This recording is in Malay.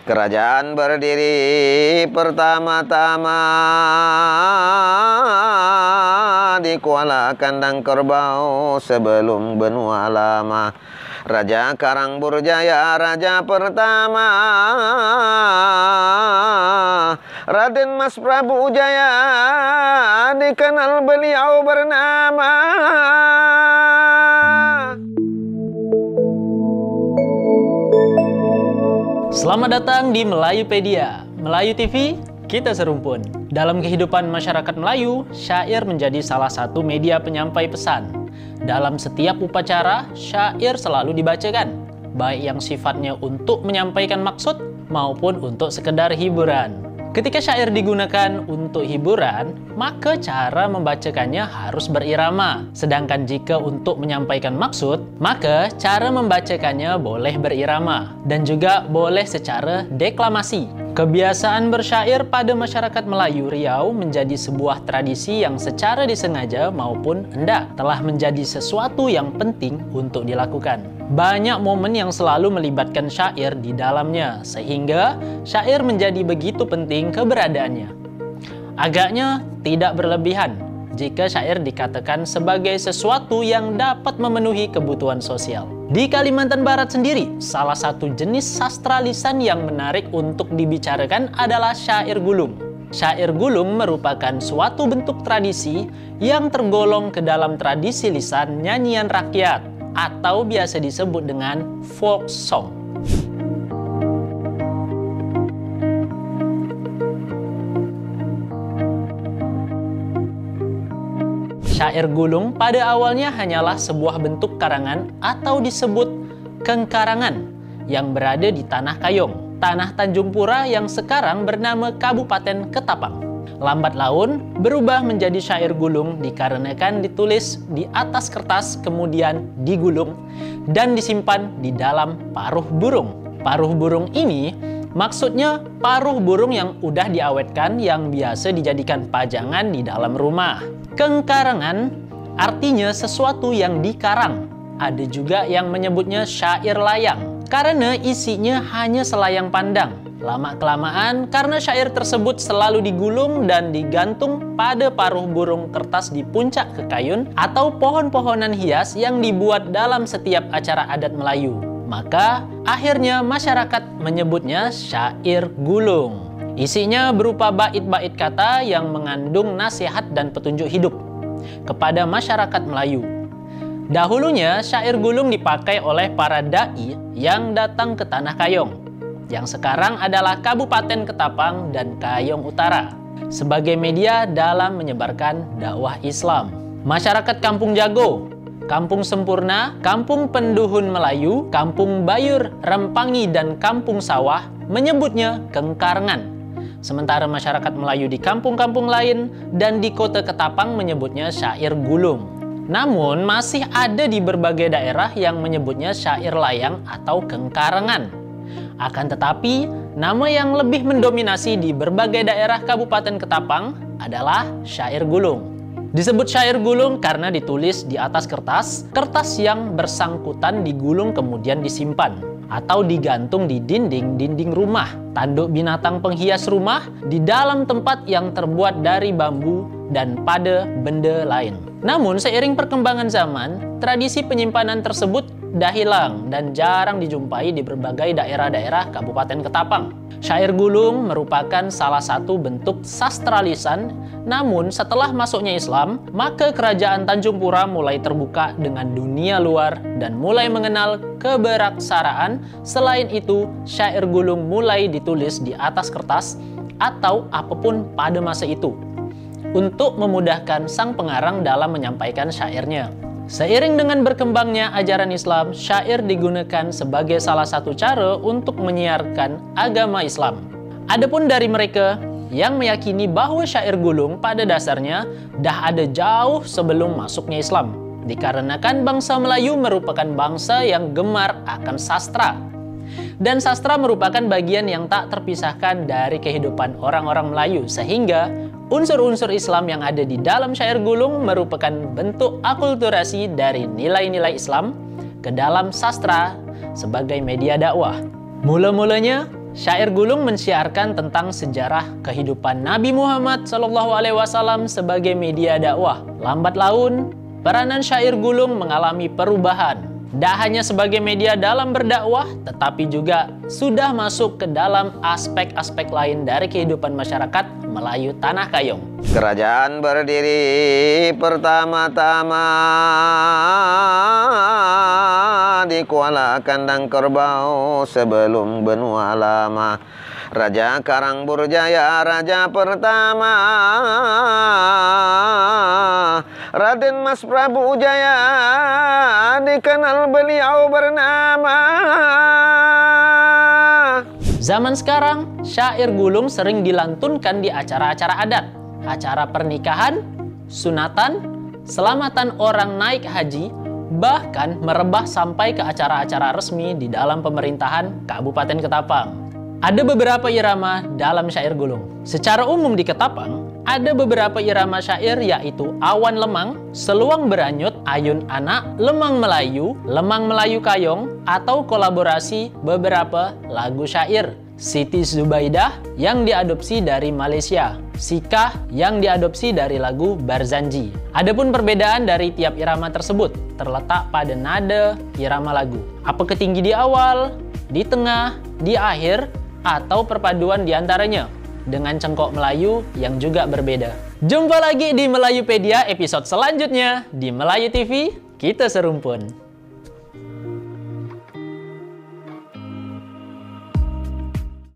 Kerajaan berdiri pertama-tama di Kuala Kandang Kerbau sebelum benua lama. Raja Karangburjaya, raja pertama, Raden Mas Prabu Jaya, dikenal beliau bernama. Selamat datang di Melayupedia, Melayu TV, kita serumpun. Dalam kehidupan masyarakat Melayu, syair menjadi salah satu media penyampai pesan. Dalam setiap upacara, syair selalu dibacakan, baik yang sifatnya untuk menyampaikan maksud maupun untuk sekedar hiburan. Ketika syair digunakan untuk hiburan, maka cara membacakannya harus berirama. Sedangkan jika untuk menyampaikan maksud, maka cara membacakannya boleh berirama dan juga boleh secara deklamasi. Kebiasaan bersyair pada masyarakat Melayu Riau menjadi sebuah tradisi yang secara disengaja maupun hendak telah menjadi sesuatu yang penting untuk dilakukan. Banyak momen yang selalu melibatkan syair di dalamnya, sehingga syair menjadi begitu penting keberadaannya. Agaknya tidak berlebihan jika syair dikatakan sebagai sesuatu yang dapat memenuhi kebutuhan sosial. Di Kalimantan Barat sendiri, salah satu jenis sastra lisan yang menarik untuk dibicarakan adalah syair gulung. Syair gulung merupakan suatu bentuk tradisi yang tergolong ke dalam tradisi lisan nyanyian rakyat atau biasa disebut dengan folk song. Syair gulung pada awalnya hanyalah sebuah bentuk karangan atau disebut kengkarangan yang berada di Tanah Kayong, Tanah Tanjung Pura yang sekarang bernama Kabupaten Ketapang. Lambat laun berubah menjadi syair gulung dikarenakan ditulis di atas kertas kemudian digulung dan disimpan di dalam paruh burung. Paruh burung ini maksudnya paruh burung yang udah diawetkan yang biasa dijadikan pajangan di dalam rumah. Kengkarangan artinya sesuatu yang dikarang. Ada juga yang menyebutnya syair layang karena isinya hanya selayang pandang. Lama-kelamaan karena syair tersebut selalu digulung dan digantung pada paruh burung kertas di puncak kekayun atau pohon-pohonan hias yang dibuat dalam setiap acara adat Melayu. Maka akhirnya masyarakat menyebutnya syair gulung. Isinya berupa bait-bait kata yang mengandung nasihat dan petunjuk hidup kepada masyarakat Melayu. Dahulunya syair gulung dipakai oleh para dai yang datang ke Tanah Kayong, yang sekarang adalah Kabupaten Ketapang dan Kayong Utara, sebagai media dalam menyebarkan dakwah Islam. Masyarakat Kampung Jago, Kampung Sempurna, Kampung Penduhun Melayu, Kampung Bayur, Rempangi, dan Kampung Sawah menyebutnya kengkarangan. Sementara masyarakat Melayu di kampung-kampung lain dan di kota Ketapang menyebutnya syair gulung. Namun masih ada di berbagai daerah yang menyebutnya syair layang atau kengkarangan. Akan tetapi, nama yang lebih mendominasi di berbagai daerah Kabupaten Ketapang adalah syair gulung. Disebut syair gulung karena ditulis di atas kertas, kertas yang bersangkutan digulung kemudian disimpan atau digantung di dinding-dinding rumah, tanduk binatang penghias rumah, di dalam tempat yang terbuat dari bambu dan pada benda lain. Namun seiring perkembangan zaman, tradisi penyimpanan tersebut dah hilang dan jarang dijumpai di berbagai daerah-daerah Kabupaten Ketapang. Syair gulung merupakan salah satu bentuk sastra lisan, namun setelah masuknya Islam, maka kerajaan Tanjung Pura mulai terbuka dengan dunia luar dan mulai mengenal keberaksaraan. Selain itu, syair gulung mulai ditulis di atas kertas atau apapun pada masa itu, untuk memudahkan sang pengarang dalam menyampaikan syairnya. Seiring dengan berkembangnya ajaran Islam, syair digunakan sebagai salah satu cara untuk menyiarkan agama Islam. Adapun dari mereka yang meyakini bahwa syair gulung pada dasarnya dah ada jauh sebelum masuknya Islam, dikarenakan bangsa Melayu merupakan bangsa yang gemar akan sastra. Dan sastra merupakan bagian yang tak terpisahkan dari kehidupan orang-orang Melayu, sehingga unsur-unsur Islam yang ada di dalam syair gulung merupakan bentuk akulturasi dari nilai-nilai Islam ke dalam sastra sebagai media dakwah. Mula-mulanya, Syair Gulung mensiarkan tentang sejarah kehidupan Nabi Muhammad SAW sebagai media dakwah. Lambat laun, peranan syair Gulung mengalami perubahan. Tak hanya sebagai media dalam berdakwah, tetapi juga sudah masuk ke dalam aspek-aspek lain dari kehidupan masyarakat Melayu Tanah Kayong. Kerajaan berdiri pertama-tama di Kuala Kandang Kerbau sebelum benua lama. Raja Karangburjaya, raja pertama, Raden Mas Prabu Jaya, dikenal beliau bernama. Zaman sekarang, syair Gulung sering dilantunkan di acara-acara adat, acara pernikahan, sunatan, selamatan orang naik haji, bahkan merebah sampai ke acara-acara resmi di dalam pemerintahan Kabupaten Ketapang. Ada beberapa irama dalam syair Gulung. Secara umum di Ketapang, ada beberapa irama syair yaitu Awan Lemang, Seluang Beranyut, Ayun Anak, Lemang Melayu Kayong, atau kolaborasi beberapa lagu syair. Siti Zubaidah yang diadopsi dari Malaysia, Sikah yang diadopsi dari lagu Barzanji. Adapun perbedaan dari tiap irama tersebut terletak pada nada irama lagu. Apa ketinggi di awal, di tengah, di akhir, atau perpaduan di antaranya dengan cengkok Melayu yang juga berbeda. Jumpa lagi di Melayupedia episode selanjutnya di Melayu TV, kita serumpun.